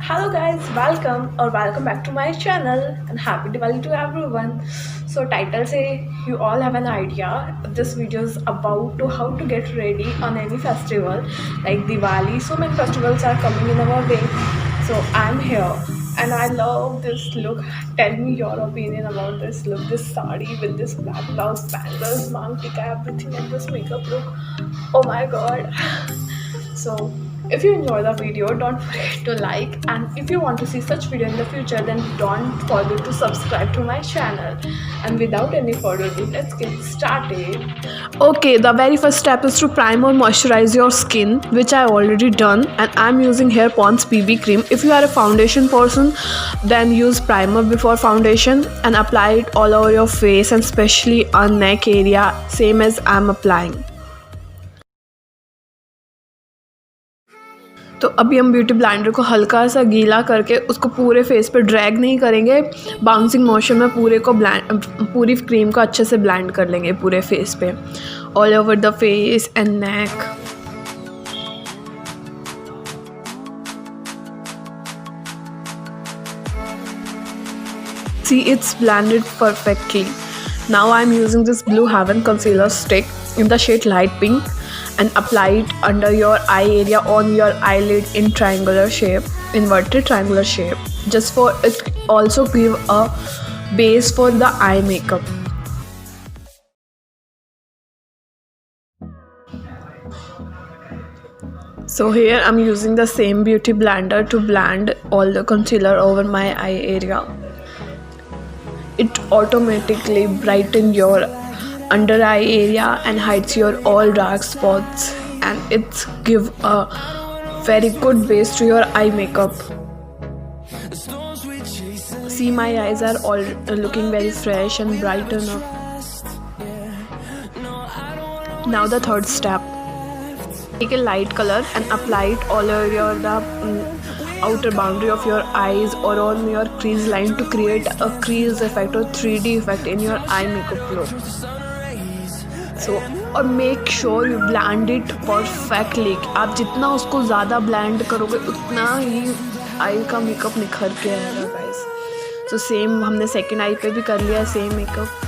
Hello guys, welcome back to my channel and happy Diwali to everyone. So title say you all have an idea. This video is about to how to get ready on any festival like Diwali. So many festivals are coming in our way. So I'm here and I love this look. Tell me your opinion about this look, this sari with this black blouse, bangles, mang tika, everything and this makeup look. Oh my god. So if you enjoy the video, don't forget to like, and if you want to see such video in the future, then don't forget to subscribe to my channel. And without any further ado, let's get started. Okay, the very first step is to prime or moisturize your skin, which I already done, and I'm using Hair Pond's BB cream. If you are a foundation person, then use primer before foundation and apply it all over your face and especially on neck area, same as I'm applying. तो अभी हम beauty blender को हल्का सा गीला करके उसको पूरे फेस पे ड्रैग नहीं करेंगे, बाउंसिंग मोशन में पूरी क्रीम को अच्छे से ब्लेंड कर लेंगे पूरे फेस पे, all over the face and neck. See, it's blended perfectly. Now I'm using this Blue Heaven concealer stick in the shade light pink and apply it under your eye area on your eyelid in triangular shape, inverted triangular shape, just for it also give a base for the eye makeup. So here I'm using the same beauty blender to blend all the concealer over my eye area. It automatically brightens your under eye area and hides your all dark spots, and it's give a very good base to your eye makeup. See, my eyes are all looking very fresh and bright enough. Now the third step, take a light color and apply it all over the outer boundary of your eyes or on your crease line to create a crease effect or 3D effect in your eye makeup look. So और make sure you blend it perfectly. आप जितना उसको ज़्यादा blend करोगे उतना ही आई का makeup निखर के आएगा गाइस. So सेम हमने सेकेंड आई पे भी कर लिया same makeup.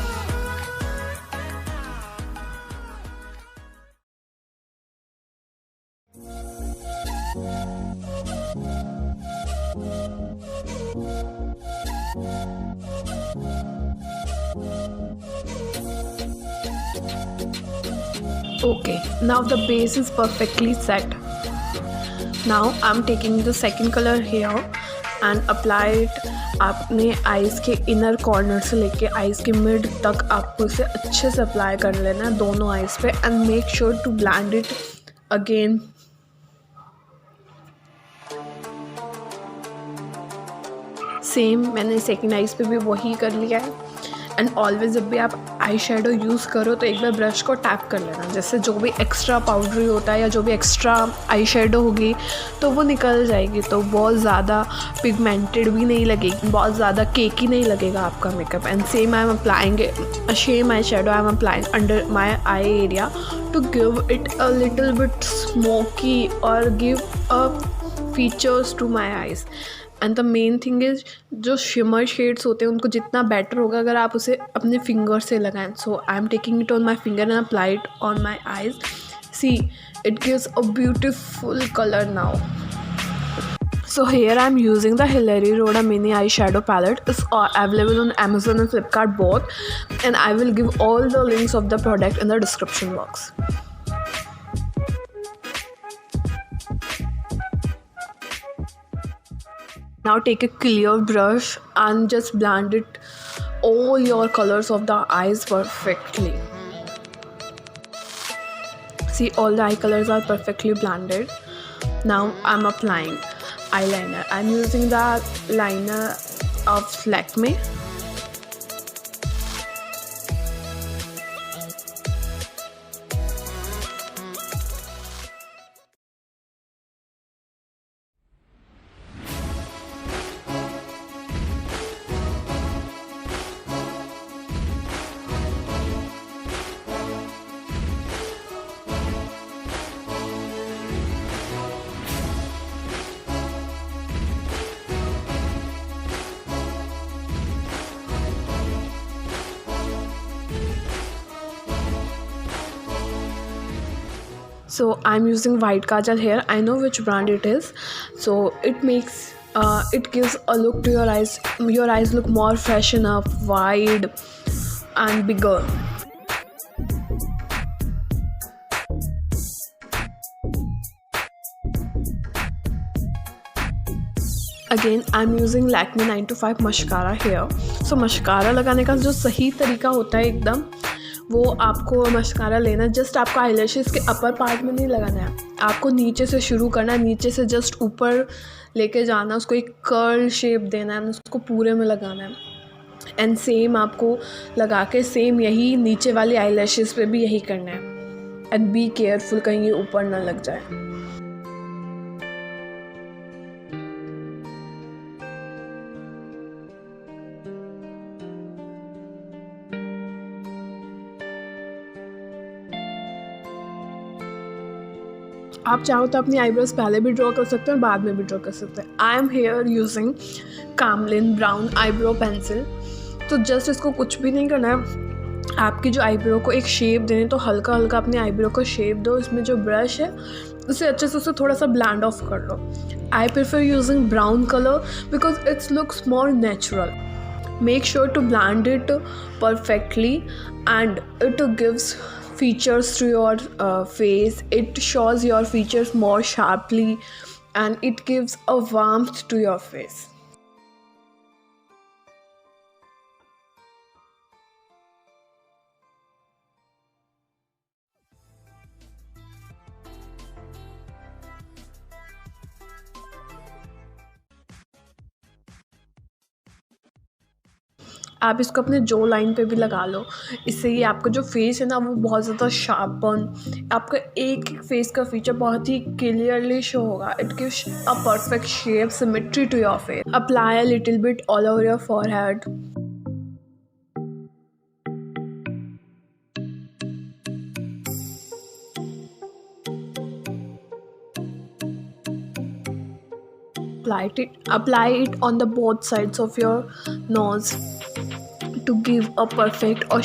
Okay, now the base is perfectly set. Now I'm taking the second color here and apply it. आपने आईज के इनर कॉर्नर से लेके आईज के मिड तक आपको इसे अच्छे से अप्लाई कर लेना है दोनों आईज पे, and make sure to blend it again. Same मैंने सेकेंड आईज पे भी वही कर लिया है. एंड ऑलवेज जब भी आप आई शेडो यूज़ करो तो एक बार ब्रश को टैप कर लेना, जैसे जो भी एक्स्ट्रा पाउडरी होता है या जो भी एक्स्ट्रा आई शेडो होगी तो वो निकल जाएगी, तो बहुत ज़्यादा पिगमेंटेड भी नहीं लगेगी, बहुत ज़्यादा केकी नहीं लगेगा आपका makeup. And same I am applying same eye shadow I am applying under my eye area to give it a little bit smoky और give a features to my eyes. And the main thing is जो shimmer shades होते हैं उनको जितना better होगा अगर आप उसे अपने फिंगर से लगाएं. So I am taking it on my finger and apply it on my eyes. See, it gives a beautiful colour now. So here I am using the Hilary Rhoda mini eyeshadow palette. It's available on Amazon and Flipkart both, and I will give all the links of the product in the description box. Now take a clear brush and just blend it all your colors of the eyes perfectly. See, all the eye colors are perfectly blended. Now I'm applying eyeliner. I'm using the liner of Lakme. So I'm using white kajal here. I know which brand it is. So it makes it gives a look to your eyes. Your eyes look more freshen up, wide and bigger. Again I am using Lakme 9to5 mascara here. So mascara लगाने का जो सही तरीका होता है एकदम, वो आपको मस्कारा लेना, जस्ट आपको आईलैशेस के अपर पार्ट में नहीं लगाना है, आपको नीचे से शुरू करना है, नीचे से जस्ट ऊपर लेके जाना, उसको एक कर्ल शेप देना है, उसको पूरे में लगाना है. एंड सेम आपको लगा के सेम यही नीचे वाली आईलैशेस पे भी यही करना है. एंड बी केयरफुल कहीं ये ऊपर ना लग जाए. आप चाहो तो अपनी आईब्रोज पहले भी ड्रॉ कर सकते हैं और बाद में भी ड्रॉ कर सकते हैं. I am here using Camlin brown eyebrow pencil. तो जस्ट इसको कुछ भी नहीं करना है, आपकी जो आईब्रो को एक शेप देने, तो हल्का हल्का अपने आईब्रो को शेप दो. इसमें जो ब्रश है उसे अच्छे से उसे थोड़ा सा ब्लेंड ऑफ कर लो. I prefer using brown colour because it's looks more natural. Make sure to blend it perfectly and it gives features to your face. It shows your features more sharply and it gives a warmth to your face. आप इसको अपने जो line पे भी लगा लो. इससे ये आपका जो फेस है ना, वो बहुत ज़्यादा शार्पन, आपका एक एक फेस का फीचर बहुत ही क्लियरली शो होगा. It gives a perfect shape, symmetry to your face. Apply a little bit all over your forehead. Apply it on the both sides of your nose to give a perfect or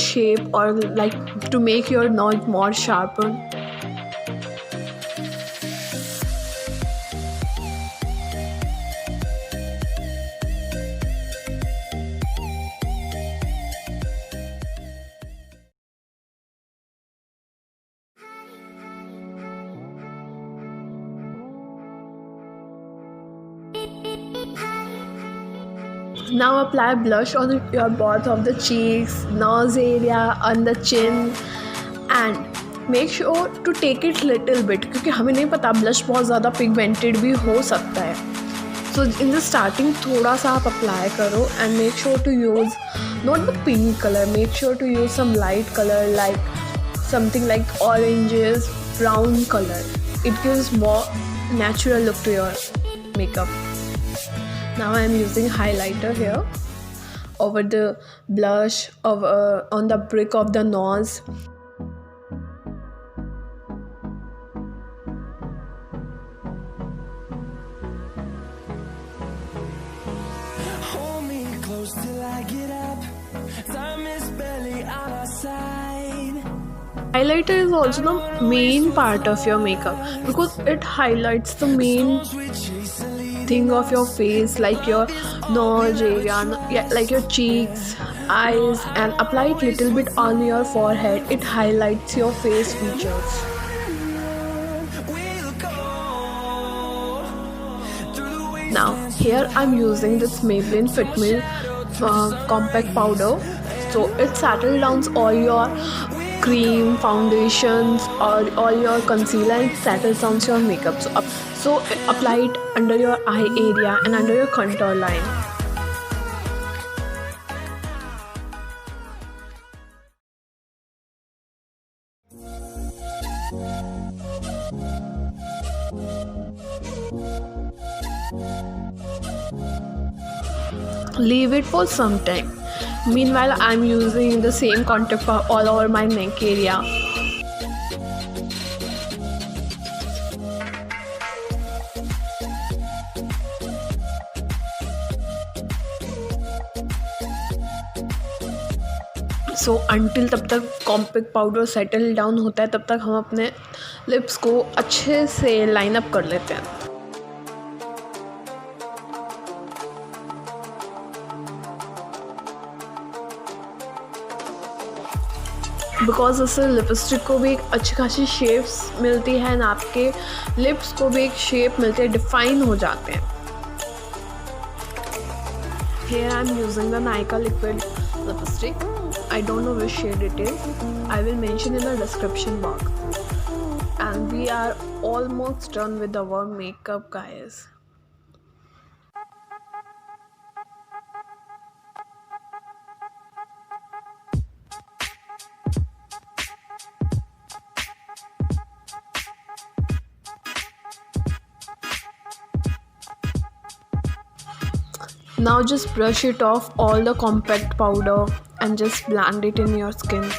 shape, or like to make your nose more sharper. Now apply blush on your both of the cheeks, nose area, on the chin, and make sure to take it little bit, क्योंकि हमें नहीं पता blush बहुत ज़्यादा pigmented भी हो सकता है. So in the starting थोड़ा सा आप अप्लाई करो and make sure to use not the pink color, make sure to use some light color like something like oranges, brown color. It gives more natural look to your makeup. Now I am using highlighter here over the blush, on the brick of the nose. Hold me close till I get up. Time is barely on our side. Highlighter is also the main part of your makeup because it highlights the main thing of your face, like your nose area, like your cheeks, eyes, and apply it little bit on your forehead. It highlights your face features. Now here I'm using this Maybelline Fit Me compact powder. So it settles down all your cream, foundations, or all your concealer, and settles down your makeup. So apply it under your eye area and under your contour line. Leave it for some time. Meanwhile, I'm using the same contact all over my neck area. So until तब तक compact powder settle down होता है, तब तक हम अपने lips को अच्छे से लाइन अप कर लेते हैं। बिकॉज इससे लिपस्टिक को भी एक अच्छी खासी शेप्स मिलती है एंड आपके लिप्स को भी एक शेप मिलती है, डिफाइन हो जाते हैं। Here I am using the Nykaa liquid lipstick. I don't know which shade it is. I will mention in the description box. And we are almost done with our makeup, guys. Now just brush it off all the compact powder and just blend it in your skin.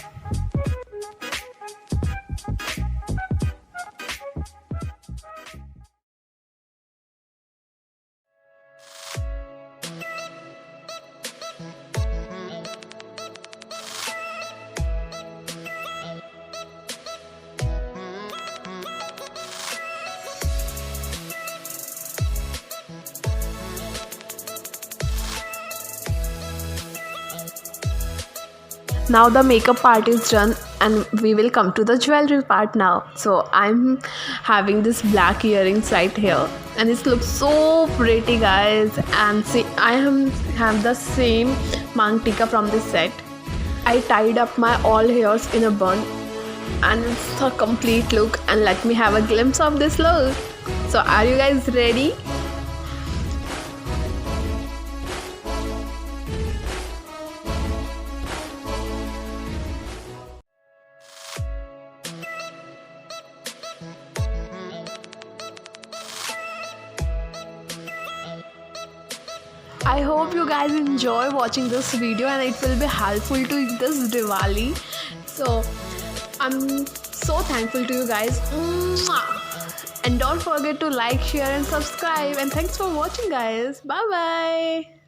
Now the makeup part is done and we will come to the jewelry part now. So I'm having this black earrings right here and it looks so pretty, guys. And see, I have the same mang tika from this set. I tied up my all hairs in a bun and it's a complete look, and let me have a glimpse of this look. So are you guys ready? I hope you guys enjoy watching this video and it will be helpful to this Diwali. So I'm so thankful to you guys. Mwah! And don't forget to like, share and subscribe. And thanks for watching, guys. Bye bye.